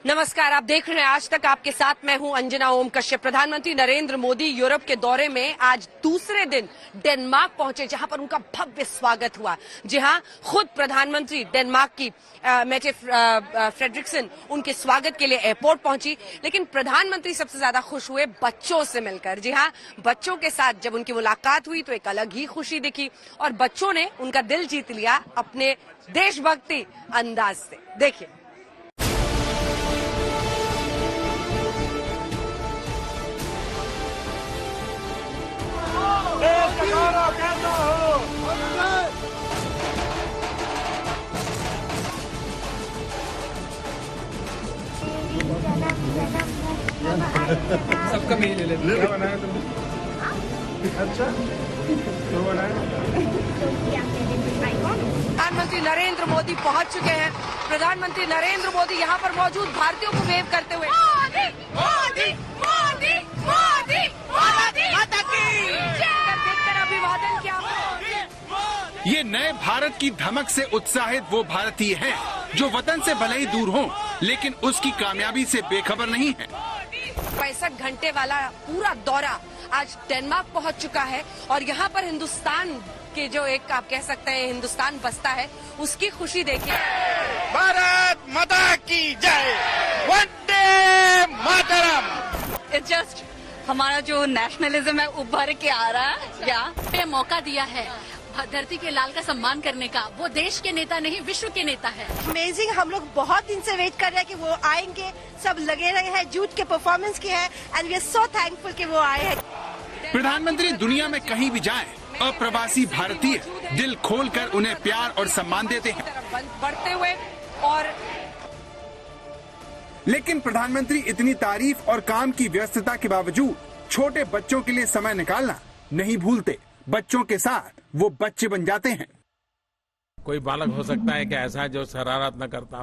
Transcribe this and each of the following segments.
नमस्कार, आप देख रहे हैं आज तक। आपके साथ मैं हूं अंजना ओम कश्यप। प्रधानमंत्री नरेंद्र मोदी यूरोप के दौरे में आज दूसरे दिन डेनमार्क पहुंचे, जहां पर उनका भव्य स्वागत हुआ। जी हां, खुद प्रधानमंत्री डेनमार्क की मेटे फ्रेडरिक्सन उनके स्वागत के लिए एयरपोर्ट पहुंची। लेकिन प्रधानमंत्री सबसे ज्यादा खुश हुए बच्चों से मिलकर। जी हां, बच्चों के साथ जब उनकी मुलाकात हुई तो एक अलग ही खुशी दिखी और बच्चों ने उनका दिल जीत लिया अपने देशभक्ति अंदाज से। देखिए। सबका मैं ले लेते। क्या बनाया तुमने? अच्छा, तो बनाया। प्रधानमंत्री नरेंद्र मोदी पहुंच चुके हैं। प्रधानमंत्री नरेंद्र मोदी यहां पर मौजूद भारतीयों को वेव करते हुए मोदी मोदी मोदी मोदी मोदी माता की देखकर अभिवादन किया। ये नए भारत की धमक से उत्साहित वो भारतीय हैं जो वतन से भले ही दूर हों, लेकिन उसकी कामयाबी से बेखबर नहीं है। 65 घंटे वाला पूरा दौरा आज डेनमार्क पहुंच चुका है और यहाँ पर हिंदुस्तान के जो एक आप कह सकते हैं हिंदुस्तान बसता है, उसकी खुशी देखिए। भारत माता की जय, वंदे मातरम। इट्स जस्ट हमारा जो नेशनलिज्म है उभर के आ रहा है। या पे मौका दिया है धरती के लाल का सम्मान करने का। वो देश के नेता नहीं, विश्व के नेता है। अमेजिंग। हम लोग बहुत दिन से वेट कर रहे हैं कि वो आएंगे। सब लगे रहे हैं, जूट के परफॉर्मेंस की है and we are so thankful कि वो आए हैं। प्रधानमंत्री दुनिया में कहीं भी जाएं, अप्रवासी भारतीय दिल खोलकर उन्हें प्यार और सम्मान देते हैं। बढ़ते हुए और लेकिन प्रधानमंत्री इतनी तारीफ और काम की व्यस्तता के बावजूद छोटे बच्चों के लिए समय निकालना नहीं भूलते। बच्चों के साथ वो बच्चे बन जाते हैं। कोई बालक हो सकता है क्या ऐसा जो शरारत न करता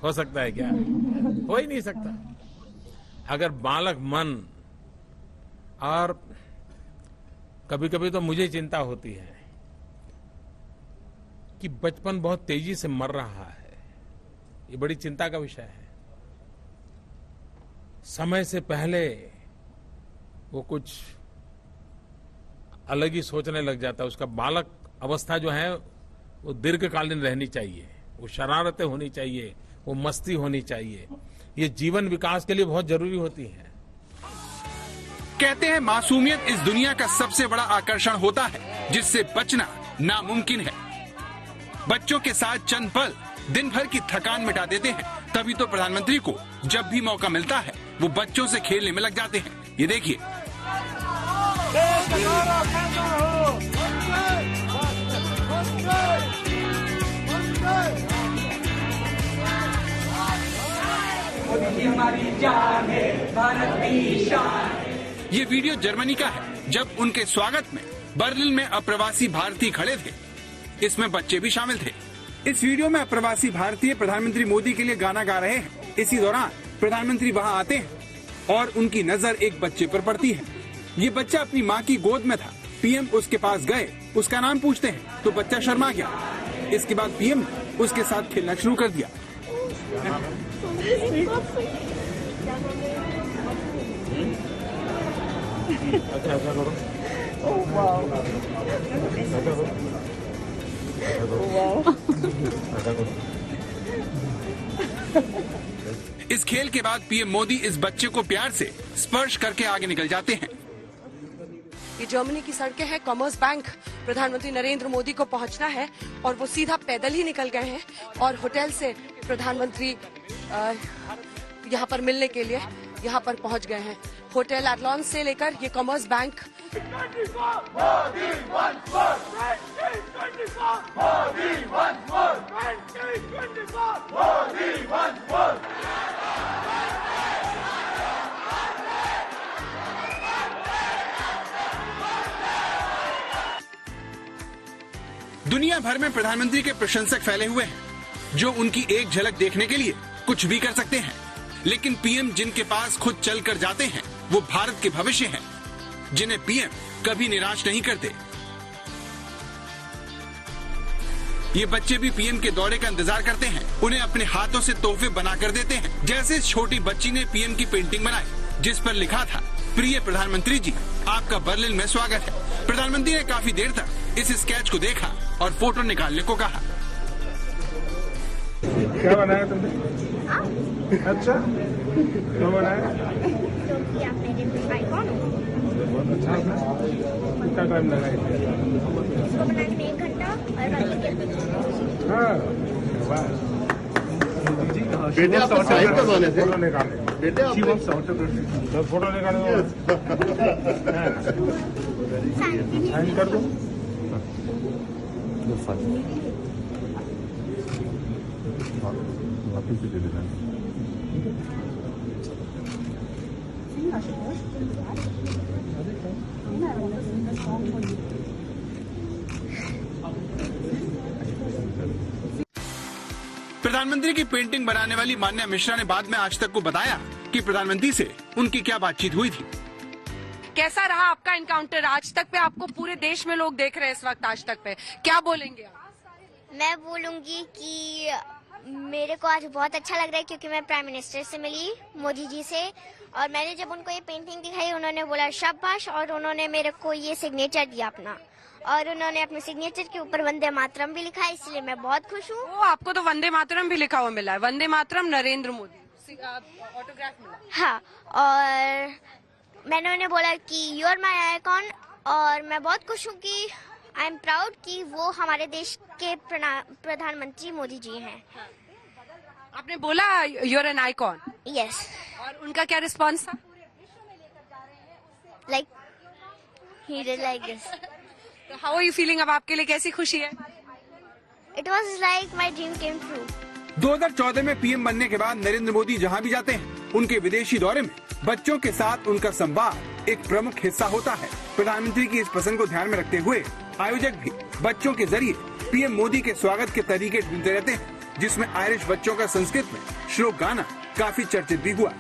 हो सकता है क्या? हो ही नहीं सकता। अगर बालक मन, और कभी कभी तो मुझे चिंता होती है कि बचपन बहुत तेजी से मर रहा है। ये बड़ी चिंता का विषय है। समय से पहले वो कुछ अलग ही सोचने लग जाता है। उसका बालक अवस्था जो है वो दीर्घकालीन रहनी चाहिए। वो शरारतें होनी चाहिए, वो मस्ती होनी चाहिए। ये जीवन विकास के लिए बहुत जरूरी होती है। कहते हैं मासूमियत इस दुनिया का सबसे बड़ा आकर्षण होता है, जिससे बचना नामुमकिन है। बच्चों के साथ चंद पल दिन भर की थकान मिटा देते हैं। तभी तो प्रधानमंत्री को जब भी मौका मिलता है वो बच्चों से खेलने में लग जाते हैं। ये देखिए। हमारी जान है, भारत की शान है। ये वीडियो जर्मनी का है, जब उनके स्वागत में बर्लिन में अप्रवासी भारतीय खड़े थे। इसमें बच्चे भी शामिल थे। इस वीडियो में अप्रवासी भारतीय प्रधानमंत्री मोदी के लिए गाना गा रहे हैं। इसी दौरान प्रधानमंत्री वहां आते हैं और उनकी नजर एक बच्चे पर पड़ती है। ये बच्चा अपनी माँ की गोद में था। पीएम उसके पास गए, उसका नाम पूछते हैं तो बच्चा शर्मा गया। इसके बाद पीएम ने उसके साथ खेलना शुरू कर दिया। अच्छा करो। इस खेल के बाद पीएम मोदी इस बच्चे को प्यार से स्पर्श करके आगे निकल जाते हैं। ये जर्मनी की सड़कें हैं। कॉमर्स बैंक प्रधानमंत्री नरेंद्र मोदी को पहुंचना है और वो सीधा पैदल ही निकल गए हैं और होटल से प्रधानमंत्री यहाँ पर मिलने के लिए यहाँ पर पहुंच गए हैं। होटल एटलॉन से लेकर ये कॉमर्स बैंक दुनिया भर में प्रधानमंत्री के प्रशंसक फैले हुए हैं, जो उनकी एक झलक देखने के लिए कुछ भी कर सकते हैं। लेकिन पीएम जिनके पास खुद चल कर जाते हैं, वो भारत के भविष्य हैं, जिन्हें पीएम कभी निराश नहीं करते। ये बच्चे भी पीएम के दौरे का इंतजार करते हैं। उन्हें अपने हाथों से तोहफे बना कर देते हैं। जैसे इस छोटी बच्ची ने पीएम की पेंटिंग बनाई जिस पर लिखा था, प्रिय प्रधानमंत्री जी, आपका बर्लिन में स्वागत है। प्रधानमंत्री ने काफी देर तक इस स्केच को देखा और फोटो निकालने को कहा। क्या बनाया तुमने? अच्छा, क्यों बनाया? क्योंकि आप मेरे आइकॉन हो। बहुत अच्छा है। कितना टाइम लगा इसको बनाने में 1 घंटा और हाँ, बेटे आप साइन करवाने थे। फोटो निकाले। बेटे आप फोटो निकाले। साइन कर दो। वापिस दे देना। प्रधानमंत्री की पेंटिंग बनाने वाली मान्या मिश्रा ने बाद में आज तक को बताया कि प्रधानमंत्री से उनकी क्या बातचीत हुई थी। कैसा रहा आपका इनकाउंटर आज तक पे? आपको पूरे देश में लोग देख रहे हैं इस वक्त आज तक पे, क्या बोलेंगे आप? मैं बोलूंगी कि मेरे को आज बहुत अच्छा लग रहा है क्योंकि मैं प्राइम मिनिस्टर से मिली, मोदी जी से, और मैंने जब उनको ये पेंटिंग दिखाई उन्होंने बोला शाबाश, और उन्होंने मेरे को ये सिग्नेचर दिया अपना, और उन्होंने अपने सिग्नेचर के ऊपर वंदे मातरम भी लिखा है, इसलिए मैं बहुत खुश हूँ। आपको तो वंदे मातरम भी लिखा हुआ मिला है, वंदे मातरम नरेंद्र मोदी ऑटोग्राफ मिला। हाँ, और मैंने उन्हें बोला कि यू आर माई आइकॉन, और मैं बहुत खुश हूँ कि आई एम प्राउड कि वो हमारे देश के प्रधानमंत्री मोदी जी हैं। आपने बोला you are an icon? Yes. और उनका क्या रिस्पॉन्स था? Like he did like this. How are you feeling? अब आपके लिए कैसी खुशी है? It was like my dream came true. 2014 में पीएम बनने के बाद नरेंद्र मोदी जहां भी जाते हैं, उनके विदेशी दौरे में बच्चों के साथ उनका संवाद एक प्रमुख हिस्सा होता है। प्रधानमंत्री की इस पसंद को ध्यान में रखते हुए आयोजक भी बच्चों के जरिए पीएम मोदी के स्वागत के तरीके ढूंढते रहते हैं, जिसमें आयरिश बच्चों का संस्कृत में श्लोक गाना काफी चर्चित भी हुआ।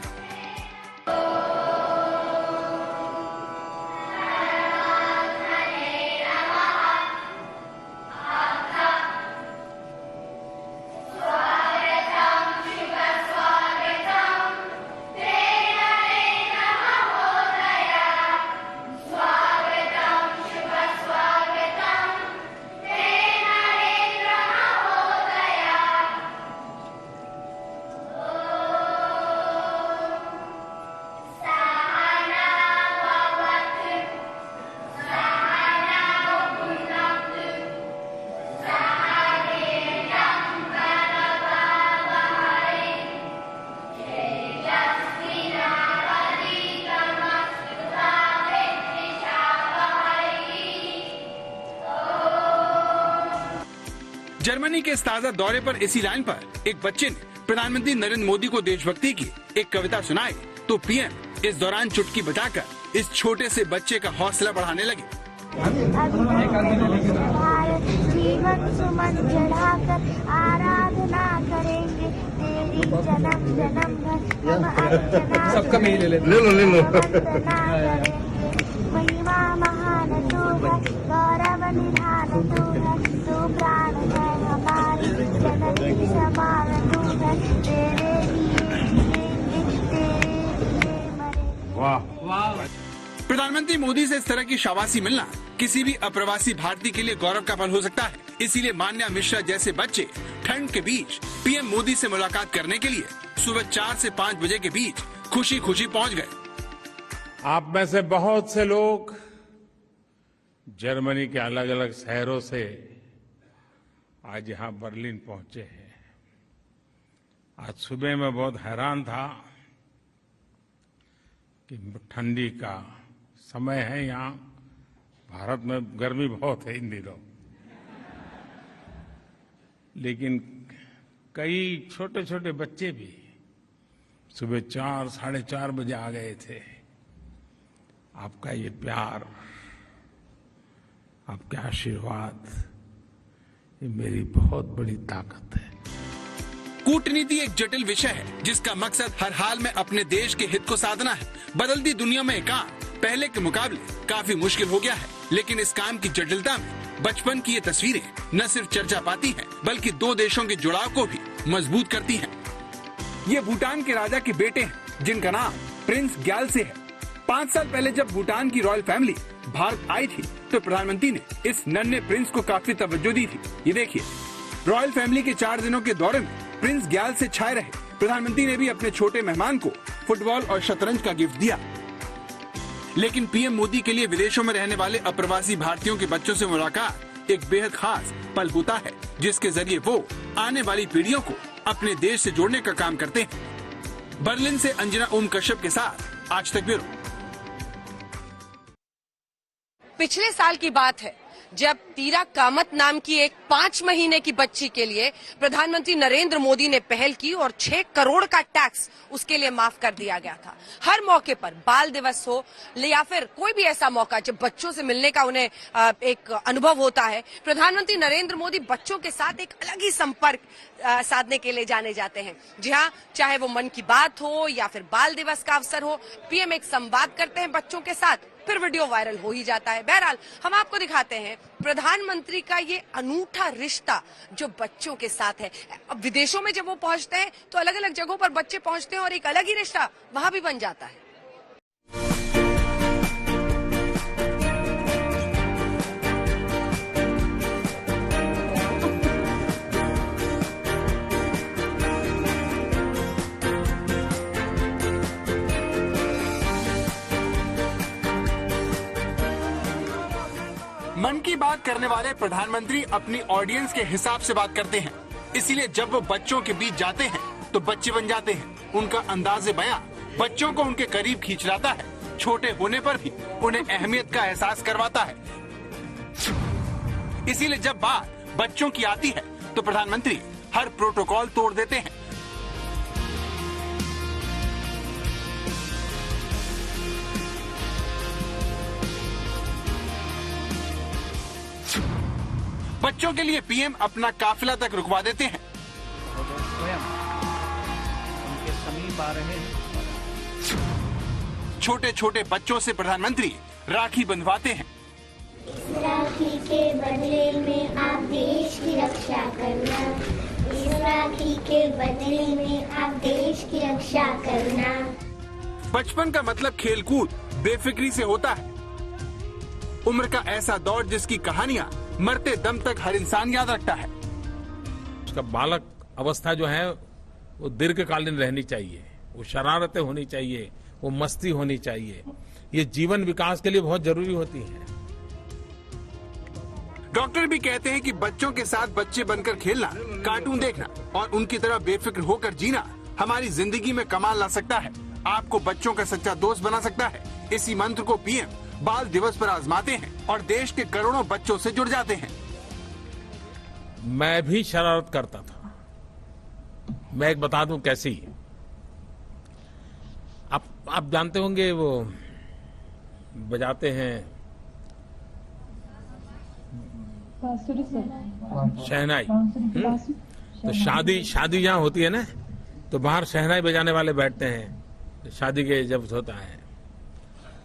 जर्मनी के इस ताजा दौरे पर इसी लाइन पर एक बच्चे ने प्रधानमंत्री नरेंद्र मोदी को देशभक्ति की एक कविता सुनाई तो पीएम इस दौरान चुटकी बजाकर इस छोटे से बच्चे का हौसला बढ़ाने लगे। जीवन सुमन चढ़ाकर आराधना करेंगे तेरी जन्म जन्म भर सबका मेल ले लो महिमा महान तू है, गौरव निधान तू है, तू प्राण है हमारी जननी समान तू है, तेरे लिए जिएंगे तेरे लिए मरेंगे। वाह। प्रधानमंत्री मोदी से इस तरह की शाबाशी मिलना किसी भी अप्रवासी भारतीय के लिए गौरव का पल हो सकता है। इसीलिए मान्या मिश्रा जैसे बच्चे ठंड के बीच पीएम मोदी से मुलाकात करने के लिए सुबह 4 से 5 बजे के बीच खुशी खुशी पहुंच गए। आप में से बहुत से लोग जर्मनी के अलग अलग शहरों से आज यहाँ बर्लिन पहुंचे हैं। आज सुबह मैं बहुत हैरान था कि ठंडी का समय है, यहाँ भारत में गर्मी बहुत है इन दिनों, लेकिन कई छोटे छोटे बच्चे भी सुबह 4 साढ़े 4 बजे आ गए थे। आपका ये प्यार, आपके आशीर्वाद, ये मेरी बहुत बड़ी ताकत है। कूटनीति एक जटिल विषय है जिसका मकसद हर हाल में अपने देश के हित को साधना है। बदलती दुनिया में काम पहले के मुकाबले काफी मुश्किल हो गया है, लेकिन इस काम की जटिलता में बचपन की ये तस्वीरें न सिर्फ चर्चा पाती हैं, बल्कि दो देशों के जुड़ाव को भी मजबूत करती हैं। ये भूटान के राजा के बेटे हैं जिनका नाम प्रिंस ग्यालसे है। 5 साल पहले जब भूटान की रॉयल फैमिली भारत आई थी तो प्रधानमंत्री ने इस नन्हे प्रिंस को काफी तवज्जो दी थी। ये देखिए, रॉयल फैमिली के 4 दिनों के दौरे में प्रिंस ग्यालसे छाए रहे। प्रधानमंत्री ने भी अपने छोटे मेहमान को फुटबॉल और शतरंज का गिफ्ट दिया। लेकिन पीएम मोदी के लिए विदेशों में रहने वाले अप्रवासी भारतीयों के बच्चों से मुलाकात एक बेहद खास पल होता है, जिसके जरिए वो आने वाली पीढ़ियों को अपने देश से जोड़ने का काम करते हैं। बर्लिन से अंजना ओम कश्यप के साथ आज तक ब्यूरो। पिछले साल की बात है जब तीरा कामत नाम की एक 5 महीने की बच्ची के लिए प्रधानमंत्री नरेंद्र मोदी ने पहल की और 6 करोड़ का टैक्स उसके लिए माफ कर दिया गया था। हर मौके पर, बाल दिवस हो या फिर कोई भी ऐसा मौका जब बच्चों से मिलने का उन्हें एक अनुभव होता है, प्रधानमंत्री नरेंद्र मोदी बच्चों के साथ एक अलग ही संपर्क साधने के लिए जाने जाते हैं। जी हाँ, चाहे वो मन की बात हो या फिर बाल दिवस का अवसर हो, पीएम एक संवाद करते हैं बच्चों के साथ, फिर वीडियो वायरल हो ही जाता है। बहरहाल हम आपको दिखाते हैं प्रधानमंत्री का ये अनूठा रिश्ता जो बच्चों के साथ है। अब विदेशों में जब वो पहुंचते हैं तो अलग अलग जगहों पर बच्चे पहुंचते हैं और एक अलग ही रिश्ता वहां भी बन जाता है। मन की बात करने वाले प्रधानमंत्री अपनी ऑडियंस के हिसाब से बात करते हैं, इसीलिए जब वो बच्चों के बीच जाते हैं तो बच्चे बन जाते हैं। उनका अंदाज़े बयां बच्चों को उनके करीब खींच लाता है। छोटे होने पर भी उन्हें अहमियत का एहसास करवाता है। इसीलिए जब बात बच्चों की आती है तो प्रधानमंत्री हर प्रोटोकॉल तोड़ देते हैं। बच्चों के लिए पीएम अपना काफिला तक रुकवा देते हैं। स्वयं उनके समीप आ रहे हैं। छोटे छोटे बच्चों से प्रधानमंत्री राखी बंधवाते हैं। इस राखी के बदले में आप देश की रक्षा करना। इस राखी के बदले में आप देश की रक्षा करना। बचपन का मतलब खेलकूद बेफिक्री से होता है। उम्र का ऐसा दौर जिसकी कहानियां मरते दम तक हर इंसान याद रखता है। उसका बालक अवस्था जो है वो दीर्घकालीन रहनी चाहिए, वो शरारतें होनी चाहिए, वो मस्ती होनी चाहिए। ये जीवन विकास के लिए बहुत जरूरी होती है। डॉक्टर भी कहते हैं कि बच्चों के साथ बच्चे बनकर खेलना, कार्टून देखना और उनकी तरह बेफिक्र होकर जीना हमारी जिंदगी में कमाल ला सकता है, आपको बच्चों का सच्चा दोस्त बना सकता है। इसी मंत्र को पीएम बाल दिवस पर आजमाते हैं और देश के करोड़ों बच्चों से जुड़ जाते हैं। मैं भी शरारत करता था। मैं एक बता दूं कैसी। आप जानते होंगे वो बजाते हैं शहनाई। तो शादी जहाँ होती है ना, तो बाहर शहनाई बजाने वाले बैठते हैं। शादी के जब होता है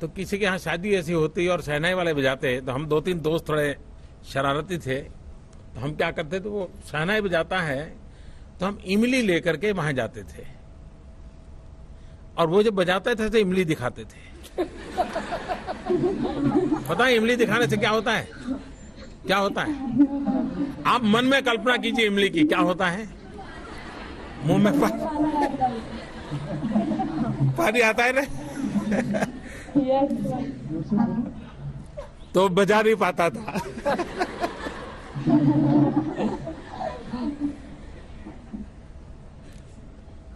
तो किसी के यहाँ शादी ऐसी होती है और शहनाई वाले बजाते हैं, तो हम 2-3 दोस्त थोड़े शरारती थे, तो हम क्या करते थे, वो शहनाई बजाता है तो हम इमली लेकर के वहां जाते थे और वो जब बजाते थे तो इमली दिखाते थे। पता है इमली दिखाने से क्या होता है? क्या होता है? आप मन में कल्पना कीजिए इमली की, क्या होता है? मुंह में पानी आता है ना। तो बजा नहीं पाता था।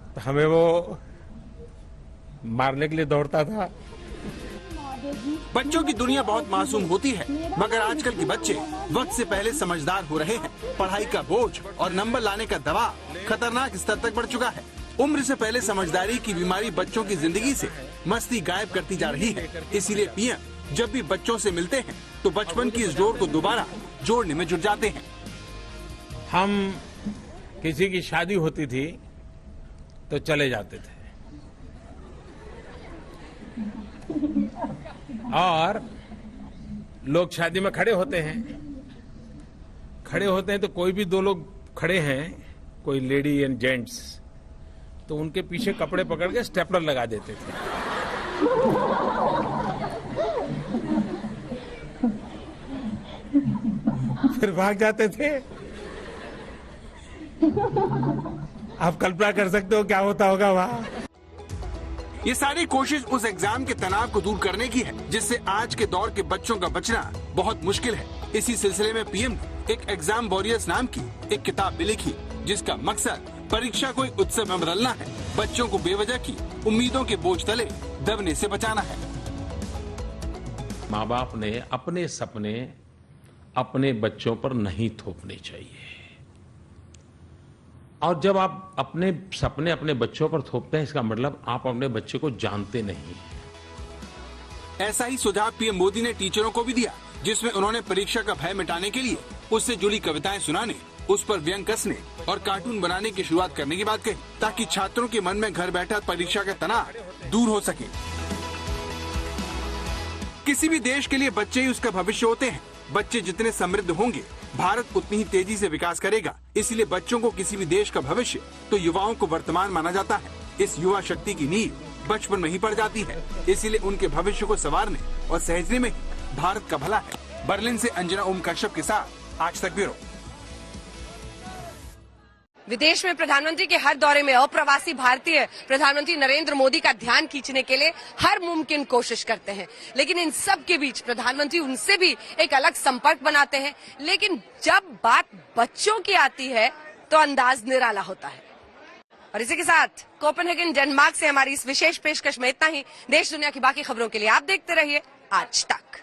तो हमें वो मारने के लिए दौड़ता था। बच्चों की दुनिया बहुत मासूम होती है, मगर आजकल के बच्चे वक्त से पहले समझदार हो रहे हैं। पढ़ाई का बोझ और नंबर लाने का दबाव खतरनाक स्तर तक बढ़ चुका है। उम्र से पहले समझदारी की बीमारी बच्चों की जिंदगी से मस्ती गायब करती जा रही है। इसीलिए पीएम जब भी बच्चों से मिलते हैं तो बचपन की इस डोर को दोबारा जोड़ने में जुट जाते हैं। हम किसी की शादी होती थी तो चले जाते थे और लोग शादी में खड़े होते हैं तो कोई भी 2 लोग खड़े हैं, कोई लेडी एंड जेंट्स, तो उनके पीछे कपड़े पकड़ के स्टेपलर लगा देते थे। फिर भाग जाते थे। आप कल्पना कर सकते हो क्या होता होगा वहाँ। ये सारी कोशिश उस एग्जाम के तनाव को दूर करने की है जिससे आज के दौर के बच्चों का बचना बहुत मुश्किल है। इसी सिलसिले में पीएम ने एक एग्जाम वॉरियर्स नाम की एक किताब भी लिखी जिसका मकसद परीक्षा को एक उत्सव में बदलना है, बच्चों को बेवजह की उम्मीदों के बोझ तले दबने से बचाना है। माँ बाप ने अपने सपने अपने बच्चों पर नहीं थोपने चाहिए, और जब आप अपने सपने अपने बच्चों पर थोपते हैं इसका मतलब आप अपने बच्चे को जानते नहीं। ऐसा ही सुझाव पीएम मोदी ने टीचरों को भी दिया जिसमें उन्होंने परीक्षा का भय मिटाने के लिए उससे जुड़ी कविताएं सुनाने, उस पर व्यंग कसने और कार्टून बनाने की शुरुआत करने की बात कही ताकि छात्रों के मन में घर बैठा परीक्षा का तनाव दूर हो सके। किसी भी देश के लिए बच्चे ही उसका भविष्य होते हैं। बच्चे जितने समृद्ध होंगे भारत उतनी ही तेजी से विकास करेगा। इसलिए बच्चों को किसी भी देश का भविष्य तो युवाओं को वर्तमान माना जाता है। इस युवा शक्ति की नींव बचपन में ही पड़ जाती है। इसीलिए उनके भविष्य को संवारने और सहेजने में भारत का भला है। बर्लिन से अंजना ओम कश्यप के साथ आज तक ब्यूरो। विदेश में प्रधानमंत्री के हर दौरे में अप्रवासी भारतीय प्रधानमंत्री नरेंद्र मोदी का ध्यान खींचने के लिए हर मुमकिन कोशिश करते हैं, लेकिन इन सब के बीच प्रधानमंत्री उनसे भी एक अलग संपर्क बनाते हैं। लेकिन जब बात बच्चों की आती है तो अंदाज निराला होता है। और इसी के साथ कोपेनहेगन डेनमार्क से हमारी इस विशेष पेशकश में इतना ही। देश दुनिया की बाकी खबरों के लिए आप देखते रहिए आज तक।